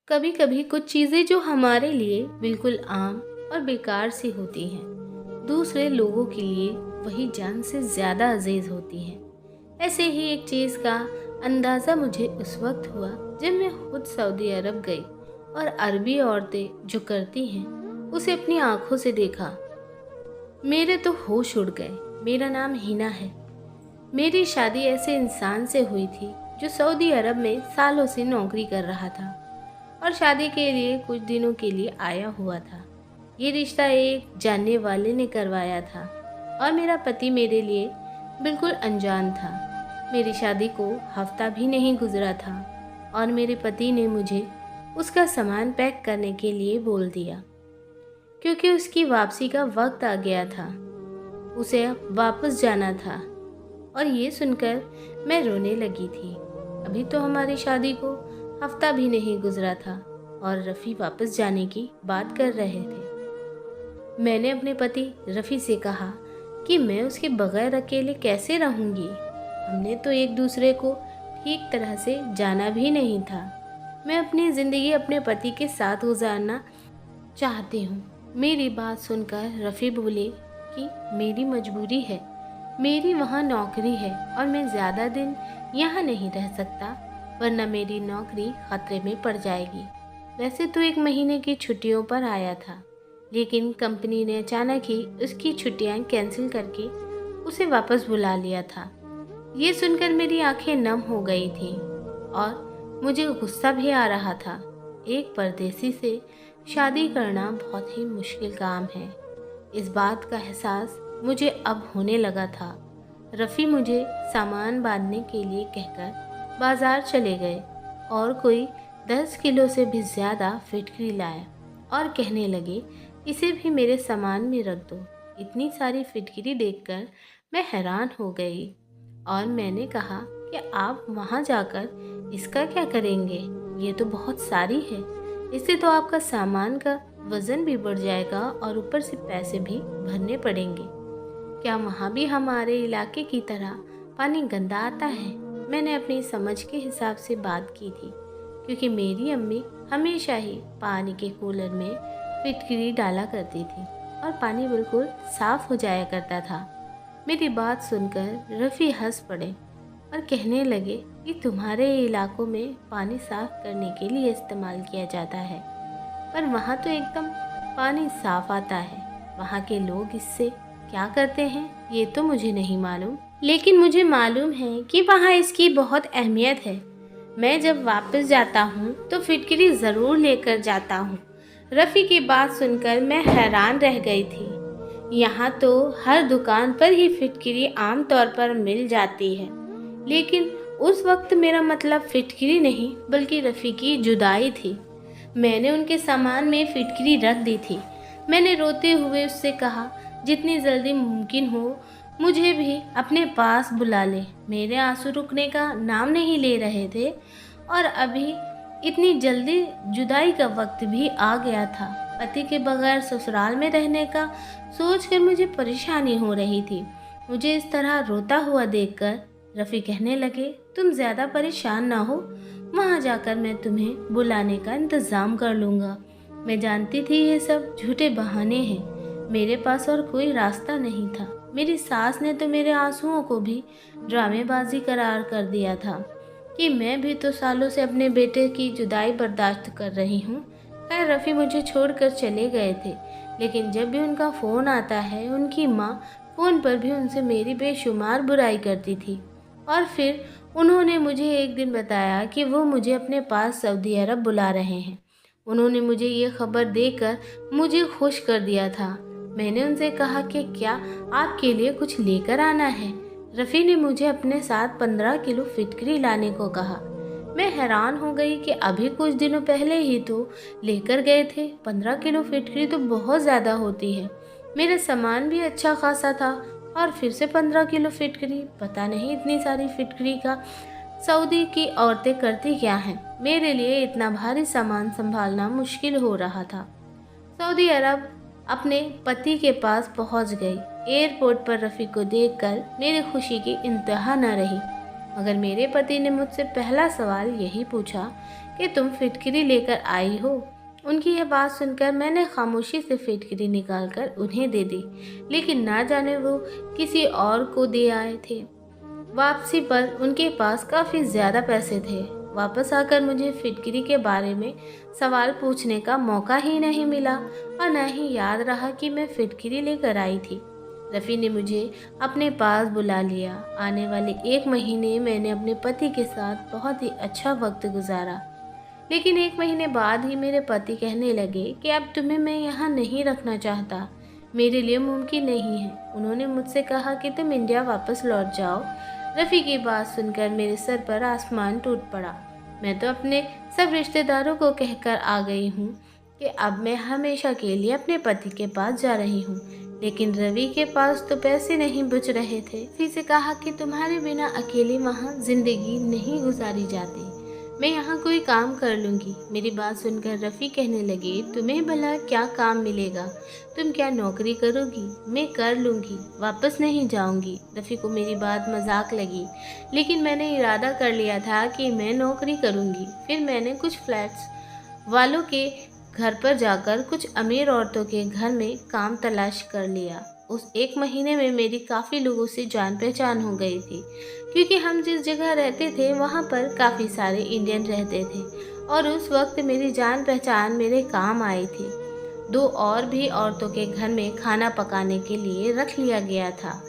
कभी कभी कुछ चीज़ें जो हमारे लिए बिल्कुल आम और बेकार सी होती हैं, दूसरे लोगों के लिए वही जान से ज़्यादा अजीज होती हैं। ऐसे ही एक चीज़ का अंदाज़ा मुझे उस वक्त हुआ जब मैं खुद सऊदी अरब गई और अरबी औरतें जो करती हैं उसे अपनी आंखों से देखा। मेरे तो होश उड़ गए। मेरा नाम हिना है। मेरी शादी ऐसे इंसान से हुई थी जो सऊदी अरब में सालों से नौकरी कर रहा था और शादी के लिए कुछ दिनों के लिए आया हुआ था। ये रिश्ता एक जानने वाले ने करवाया था और मेरा पति मेरे लिए बिल्कुल अनजान था। मेरी शादी को हफ्ता भी नहीं गुजरा था और मेरे पति ने मुझे उसका सामान पैक करने के लिए बोल दिया क्योंकि उसकी वापसी का वक्त आ गया था। उसे अब वापस जाना था और ये सुनकर मैं रोने लगी थी। अभी तो हमारी शादी को हफ्ता भी नहीं गुजरा था और रफ़ी वापस जाने की बात कर रहे थे। मैंने अपने पति रफ़ी से कहा कि मैं उसके बगैर अकेले कैसे रहूंगी। हमने तो एक दूसरे को ठीक तरह से जाना भी नहीं था। मैं अपनी ज़िंदगी अपने पति के साथ गुजारना चाहती हूँ। मेरी बात सुनकर रफ़ी बोले कि मेरी मजबूरी है, मेरी वहाँ नौकरी है और मैं ज़्यादा दिन यहाँ नहीं रह सकता वरना मेरी नौकरी खतरे में पड़ जाएगी। वैसे तो 1 महीने की छुट्टियों पर आया था, लेकिन कंपनी ने अचानक ही उसकी छुट्टियाँ कैंसिल करके उसे वापस बुला लिया था। ये सुनकर मेरी आंखें नम हो गई थी और मुझे गुस्सा भी आ रहा था। एक परदेसी से शादी करना बहुत ही मुश्किल काम है। इस बात का एहसास मुझे अब होने लगा था। रफ़ी मुझे सामान बांधने के लिए कहकर बाजार चले गए और कोई 10 किलो से भी ज़्यादा फिटकरी लाया और कहने लगे इसे भी मेरे सामान में रख दो। इतनी सारी फिटकरी देखकर मैं हैरान हो गई और मैंने कहा कि आप वहाँ जाकर इसका क्या करेंगे? ये तो बहुत सारी है। इससे तो आपका सामान का वज़न भी बढ़ जाएगा और ऊपर से पैसे भी भरने पड़ेंगे। क्या वहाँ भी हमारे इलाके की तरह पानी गंदा आता है? मैंने अपनी समझ के हिसाब से बात की थी क्योंकि मेरी अम्मी हमेशा ही पानी के कूलर में फिटकरी डाला करती थी और पानी बिल्कुल साफ़ हो जाया करता था। मेरी बात सुनकर रफ़ी हंस पड़े और कहने लगे कि तुम्हारे इलाकों में पानी साफ़ करने के लिए इस्तेमाल किया जाता है, पर वहाँ तो एकदम पानी साफ़ आता है। वहाँ के लोग इससे क्या करते हैं ये तो मुझे नहीं मालूम, लेकिन मुझे मालूम है कि वहाँ इसकी बहुत अहमियत है। मैं जब वापस जाता हूँ तो फिटकरी ज़रूर लेकर जाता हूँ। रफ़ी की बात सुनकर मैं हैरान रह गई थी। यहाँ तो हर दुकान पर ही फिटकरी आम तौर पर मिल जाती है, लेकिन उस वक्त मेरा मतलब फिटकरी नहीं बल्कि रफ़ी की जुदाई थी। मैंने उनके सामान में फिटकरी रख दी थी। मैंने रोते हुए उससे कहा जितनी जल्दी मुमकिन हो मुझे भी अपने पास बुला ले। मेरे आंसू रुकने का नाम नहीं ले रहे थे और अभी इतनी जल्दी जुदाई का वक्त भी आ गया था। पति के बगैर ससुराल में रहने का सोचकर मुझे परेशानी हो रही थी। मुझे इस तरह रोता हुआ देखकर रफ़ी कहने लगे तुम ज़्यादा परेशान ना हो, वहाँ जाकर मैं तुम्हें बुलाने का इंतज़ाम कर लूँगा। मैं जानती थी ये सब झूठे बहाने हैं, मेरे पास और कोई रास्ता नहीं था। मेरी सास ने तो मेरे आंसुओं को भी ड्रामेबाजी करार कर दिया था कि मैं भी तो सालों से अपने बेटे की जुदाई बर्दाश्त कर रही हूँ। खैर रफ़ी मुझे छोड़कर चले गए थे, लेकिन जब भी उनका फ़ोन आता है उनकी माँ फ़ोन पर भी उनसे मेरी बेशुमार बुराई करती थी। और फिर उन्होंने मुझे एक दिन बताया कि वो मुझे अपने पास सऊदी अरब बुला रहे हैं। उन्होंने मुझे ये खबर देकर मुझे खुश कर दिया था। मैंने उनसे कहा कि क्या आपके लिए कुछ लेकर आना है? रफ़ी ने मुझे अपने साथ 15 किलो फिटकरी लाने को कहा। मैं हैरान हो गई कि अभी कुछ दिनों पहले ही तो लेकर गए थे। 15 किलो फिटकरी तो बहुत ज़्यादा होती है। मेरा सामान भी अच्छा खासा था और फिर से 15 किलो फिटकरी। पता नहीं इतनी सारी फिटकरी का सऊदी की औरतें करती क्या हैं। मेरे लिए इतना भारी सामान संभालना मुश्किल हो रहा था। सऊदी अरब अपने पति के पास पहुंच गई। एयरपोर्ट पर रफ़ी को देखकर मेरी खुशी की इंतहा न रही, मगर मेरे पति ने मुझसे पहला सवाल यही पूछा कि तुम फिटकरी लेकर आई हो। उनकी यह बात सुनकर मैंने खामोशी से फिटकरी निकालकर उन्हें दे दी, लेकिन ना जाने वो किसी और को दे आए थे। वापसी पर उनके पास काफ़ी ज़्यादा पैसे थे। वापस आकर मुझे फिटकरी के बारे में सवाल पूछने का मौका ही नहीं मिला और न ही याद रहा कि मैं फिटकरी लेकर आई थी। रफ़ी ने मुझे अपने पास बुला लिया। आने वाले 1 महीने मैंने अपने पति के साथ बहुत ही अच्छा वक्त गुजारा, लेकिन 1 महीने बाद ही मेरे पति कहने लगे कि अब तुम्हें मैं यहाँ नहीं रखना चाहता, मेरे लिए मुमकिन नहीं है। उन्होंने मुझसे कहा कि तुम इंडिया वापस लौट जाओ। रफ़ी की बात सुनकर मेरे सर पर आसमान टूट पड़ा। मैं तो अपने सब रिश्तेदारों को कहकर आ गई हूँ कि अब मैं हमेशा के लिए अपने पति के पास जा रही हूँ, लेकिन रवि के पास तो पैसे नहीं बच रहे थे। रफ़ी से कहा कि तुम्हारे बिना अकेले वहाँ ज़िंदगी नहीं गुजारी जाती, मैं यहाँ कोई काम कर लूँगी। मेरी बात सुनकर रफ़ी कहने लगे, तुम्हें भला क्या काम मिलेगा, तुम क्या नौकरी करोगी? मैं कर लूँगी, वापस नहीं जाऊँगी। रफ़ी को मेरी बात मजाक लगी, लेकिन मैंने इरादा कर लिया था कि मैं नौकरी करूँगी। फिर मैंने कुछ फ्लैट्स वालों के घर पर जाकर कुछ अमीर औरतों के घर में काम तलाश कर लिया। उस 1 महीने में मेरी काफ़ी लोगों से जान पहचान हो गई थी, क्योंकि हम जिस जगह रहते थे वहाँ पर काफ़ी सारे इंडियन रहते थे और उस वक्त मेरी जान पहचान मेरे काम आई थी। 2 और भी औरतों के घर में खाना पकाने के लिए रख लिया गया था।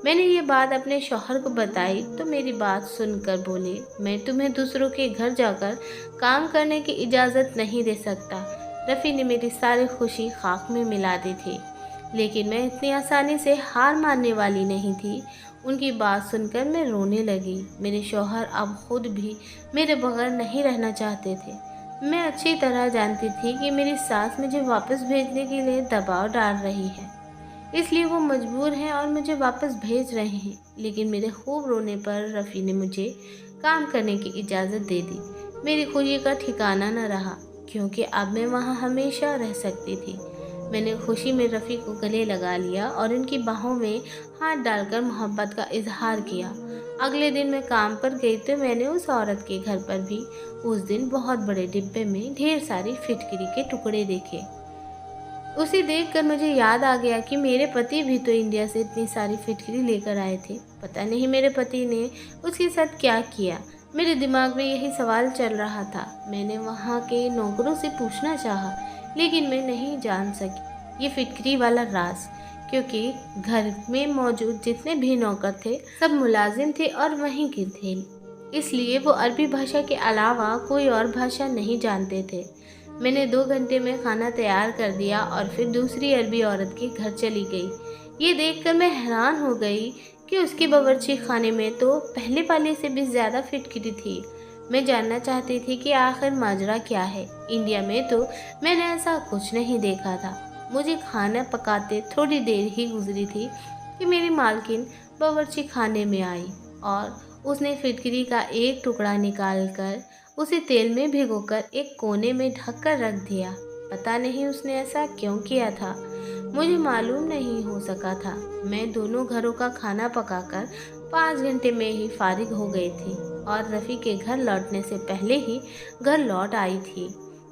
मैंने ये बात अपने शौहर को बताई तो मेरी बात सुनकर बोले, मैं तुम्हें दूसरों के घर जाकर काम करने की इजाज़त नहीं दे सकता। रफ़ी ने मेरी सारी खुशी खाक में मिला दी थी, लेकिन मैं इतनी आसानी से हार मानने वाली नहीं थी। उनकी बात सुनकर मैं रोने लगी। मेरे शौहर अब खुद भी मेरे बगैर नहीं रहना चाहते थे। मैं अच्छी तरह जानती थी कि मेरी सास मुझे वापस भेजने के लिए दबाव डाल रही है, इसलिए वो मजबूर हैं और मुझे वापस भेज रहे हैं। लेकिन मेरे खूब रोने पर रफ़ी ने मुझे काम करने की इजाज़त दे दी। मेरी खुशी का ठिकाना न रहा, क्योंकि अब मैं वहाँ हमेशा रह सकती थी। मैंने खुशी में रफ़ी को गले लगा लिया और उनकी बाहों में हाथ डालकर मोहब्बत का इजहार किया। अगले दिन मैं काम पर गई तो मैंने उस औरत के घर पर भी उस दिन बहुत बड़े डिब्बे में ढेर सारी फिटकरी के टुकड़े देखे। उसे देखकर मुझे याद आ गया कि मेरे पति भी तो इंडिया से इतनी सारी फिटकरी लेकर आए थे। पता नहीं मेरे पति ने उसके साथ क्या किया। मेरे दिमाग में यही सवाल चल रहा था। मैंने वहाँ के नौकरों से पूछना चाहा, लेकिन मैं नहीं जान सकी ये फिटकरी वाला राज, क्योंकि घर में मौजूद जितने भी नौकर थे सब मुलाजिम थे और वहीं के थे, इसलिए वो अरबी भाषा के अलावा कोई और भाषा नहीं जानते थे। मैंने 2 घंटे में खाना तैयार कर दिया और फिर दूसरी अरबी औरत के घर चली गई। ये देखकर मैं हैरान हो गई कि उसके बावर्ची खाने में तो पहले वाले से भी ज़्यादा फिटकरी थी। मैं जानना चाहती थी कि आखिर माजरा क्या है। इंडिया में तो मैंने ऐसा कुछ नहीं देखा था। मुझे खाना पकाते थोड़ी देर ही गुजरी थी कि मेरी मालकिन बावर्ची खाने में आई और उसने फिटकरी का एक टुकड़ा निकालकर उसे तेल में भिगोकर एक कोने में ढककर रख दिया। पता नहीं उसने ऐसा क्यों किया था, मुझे मालूम नहीं हो सका था। मैं दोनों घरों का खाना पकाकर 5 घंटे में ही फारिग हो गई थी और रफ़ी के घर लौटने से पहले ही घर लौट आई थी।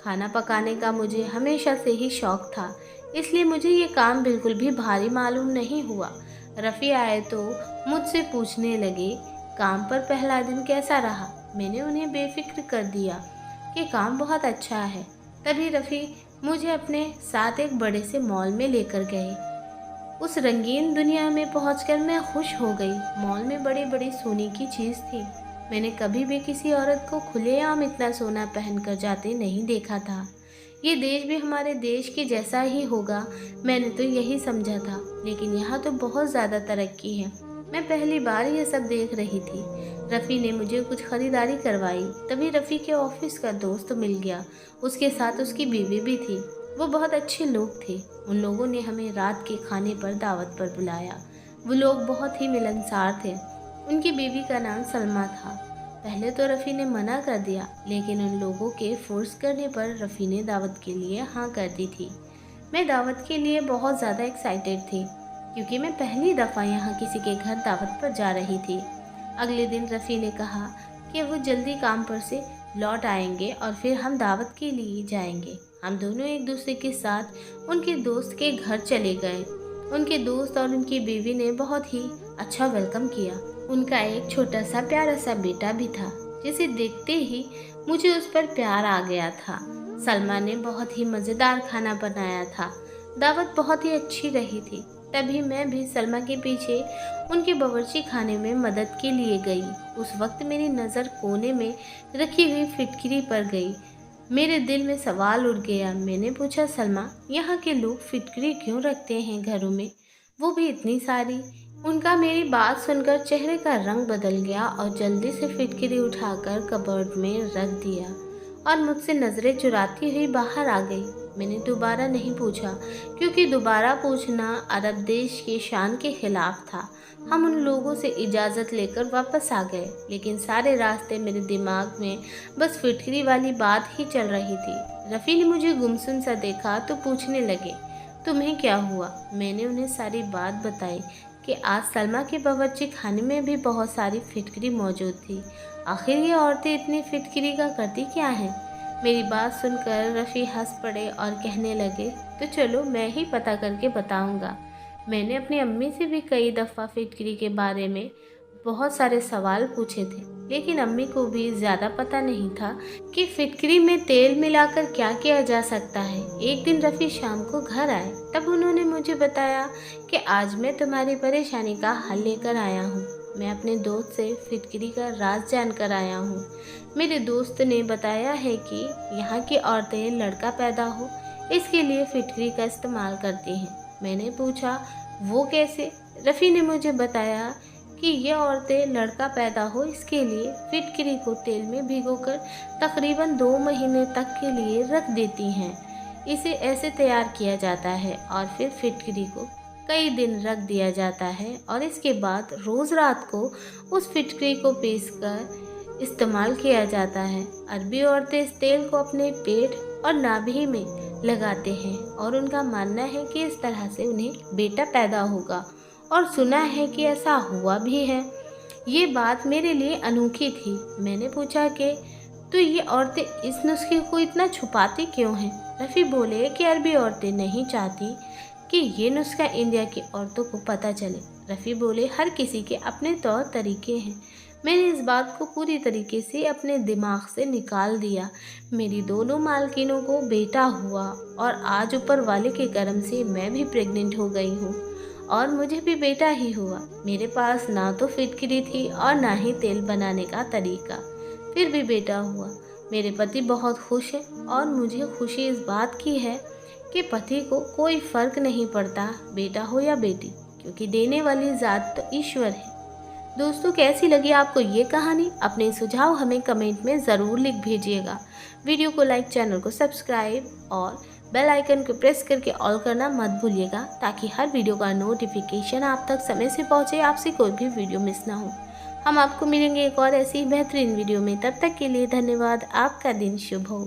खाना पकाने का मुझे हमेशा से ही शौक था, इसलिए मुझे ये काम बिल्कुल भी भारी मालूम नहीं हुआ। रफ़ी आए तो मुझसे पूछने लगे, काम पर पहला दिन कैसा रहा? मैंने उन्हें बेफिक्र कर दिया कि काम बहुत अच्छा है। तभी रफ़ी मुझे अपने साथ एक बड़े से मॉल में लेकर गए। उस रंगीन दुनिया में पहुंचकर मैं खुश हो गई। मॉल में बड़ी बड़ी सोने की चीज़ थी। मैंने कभी भी किसी औरत को खुलेआम इतना सोना पहनकर जाते नहीं देखा था। ये देश भी हमारे देश के जैसा ही होगा, मैंने तो यही समझा था, लेकिन यहाँ तो बहुत ज़्यादा तरक्की है। मैं पहली बार ये सब देख रही थी। रफ़ी ने मुझे कुछ ख़रीदारी करवाई। तभी रफ़ी के ऑफिस का दोस्त मिल गया, उसके साथ उसकी बीवी भी थी। वो बहुत अच्छे लोग थे। उन लोगों ने हमें रात के खाने पर दावत पर बुलाया। वो लोग बहुत ही मिलनसार थे। उनकी बीवी का नाम सलमा था। पहले तो रफ़ी ने मना कर दिया, लेकिन उन लोगों के फोर्स करने पर रफ़ी ने दावत के लिए हाँ कर दी थी। मैं दावत के लिए बहुत ज़्यादा एक्साइटेड थी, क्योंकि मैं पहली दफ़ा यहाँ किसी के घर दावत पर जा रही थी। अगले दिन रफ़ी ने कहा कि वो जल्दी काम पर से लौट आएंगे और फिर हम दावत के लिए जाएंगे। हम दोनों एक दूसरे के साथ उनके दोस्त के घर चले गए। उनके दोस्त और उनकी बीवी ने बहुत ही अच्छा वेलकम किया। उनका एक छोटा सा प्यारा सा बेटा भी था, जिसे देखते ही मुझे उस पर प्यार आ गया था। सलमा ने बहुत ही मज़ेदार खाना बनाया था। दावत बहुत ही अच्छी रही थी। तभी मैं भी सलमा के पीछे उनके बावर्ची खाने में मदद के लिए गई। उस वक्त मेरी नज़र कोने में रखी हुई फिटकरी पर गई। मेरे दिल में सवाल उठ गया। मैंने पूछा, सलमा, यहाँ के लोग फिटकरी क्यों रखते हैं घरों में, वो भी इतनी सारी? उनका मेरी बात सुनकर चेहरे का रंग बदल गया और जल्दी से फिटकरी उठाकर कबर्ड में रख दिया और मुझसे नज़रें चुराती हुई बाहर आ गई। मैंने दोबारा नहीं पूछा, क्योंकि दोबारा पूछना अरब देश की शान के खिलाफ था। हम उन लोगों से इजाज़त लेकर वापस आ गए, लेकिन सारे रास्ते मेरे दिमाग में बस फिटकरी वाली बात ही चल रही थी। रफ़ी ने मुझे गुमसुम सा देखा तो पूछने लगे, तुम्हें क्या हुआ? मैंने उन्हें सारी बात बताई कि आज सलमा के बावर्ची खाने में भी बहुत सारी फिटकरी मौजूद थी। आखिर ये औरतें इतनी फिटकरी का करती क्या हैं? मेरी बात सुनकर रफ़ी हंस पड़े और कहने लगे, तो चलो मैं ही पता करके बताऊंगा। मैंने अपनी अम्मी से भी कई दफ़ा फिटकरी के बारे में बहुत सारे सवाल पूछे थे, लेकिन अम्मी को भी ज़्यादा पता नहीं था कि फिटकरी में तेल मिलाकर क्या किया जा सकता है। एक दिन रफ़ी शाम को घर आए, तब उन्होंने मुझे बताया कि आज मैं तुम्हारी परेशानी का हल लेकर आया हूँ। मैं अपने दोस्त से फिटकरी का राज जानकर आया हूँ। मेरे दोस्त ने बताया है कि यहाँ की औरतें लड़का पैदा हो, इसके लिए फिटकरी का इस्तेमाल करती हैं। मैंने पूछा, वो कैसे? रफ़ी ने मुझे बताया कि ये औरतें लड़का पैदा हो इसके लिए फिटकरी को तेल में भिगोकर तकरीबन 2 महीने तक के लिए रख देती हैं। इसे ऐसे तैयार किया जाता है और फिर फिटकरी को कई दिन रख दिया जाता है और इसके बाद रोज़ रात को उस फिटकरी को पीसकर इस्तेमाल किया जाता है। अरबी औरतें इस तेल को अपने पेट और नाभि में लगाते हैं और उनका मानना है कि इस तरह से उन्हें बेटा पैदा होगा, और सुना है कि ऐसा हुआ भी है। ये बात मेरे लिए अनोखी थी। मैंने पूछा कि तो ये औरतें इस नुस्खे को इतना छुपाती क्यों हैं? रफ़ी बोले कि अरबी औरतें नहीं चाहती कि ये नुस्खा इंडिया की औरतों को पता चले। रफ़ी बोले, हर किसी के अपने तौर तरीके हैं। मैंने इस बात को पूरी तरीके से अपने दिमाग से निकाल दिया। मेरी दोनों मालकिनों को बेटा हुआ और आज ऊपर वाले के करम से मैं भी प्रेग्नेंट हो गई हूँ और मुझे भी बेटा ही हुआ। मेरे पास ना तो फिटकरी थी और ना ही तेल बनाने का तरीका, फिर भी बेटा हुआ। मेरे पति बहुत खुश हैं और मुझे खुशी इस बात की है कि पति को कोई फ़र्क नहीं पड़ता बेटा हो या बेटी, क्योंकि देने वाली ज़ात तो ईश्वर है। दोस्तों, कैसी लगी आपको ये कहानी? अपने सुझाव हमें कमेंट में ज़रूर लिख भेजिएगा। वीडियो को लाइक, चैनल को सब्सक्राइब और बेल आइकन को प्रेस करके ऑल करना मत भूलिएगा, ताकि हर वीडियो का नोटिफिकेशन आप तक समय से पहुंचे, आपसे कोई भी वीडियो मिस ना हो। हम आपको मिलेंगे एक और ऐसी बेहतरीन वीडियो में। तब तक के लिए धन्यवाद। आपका दिन शुभ हो।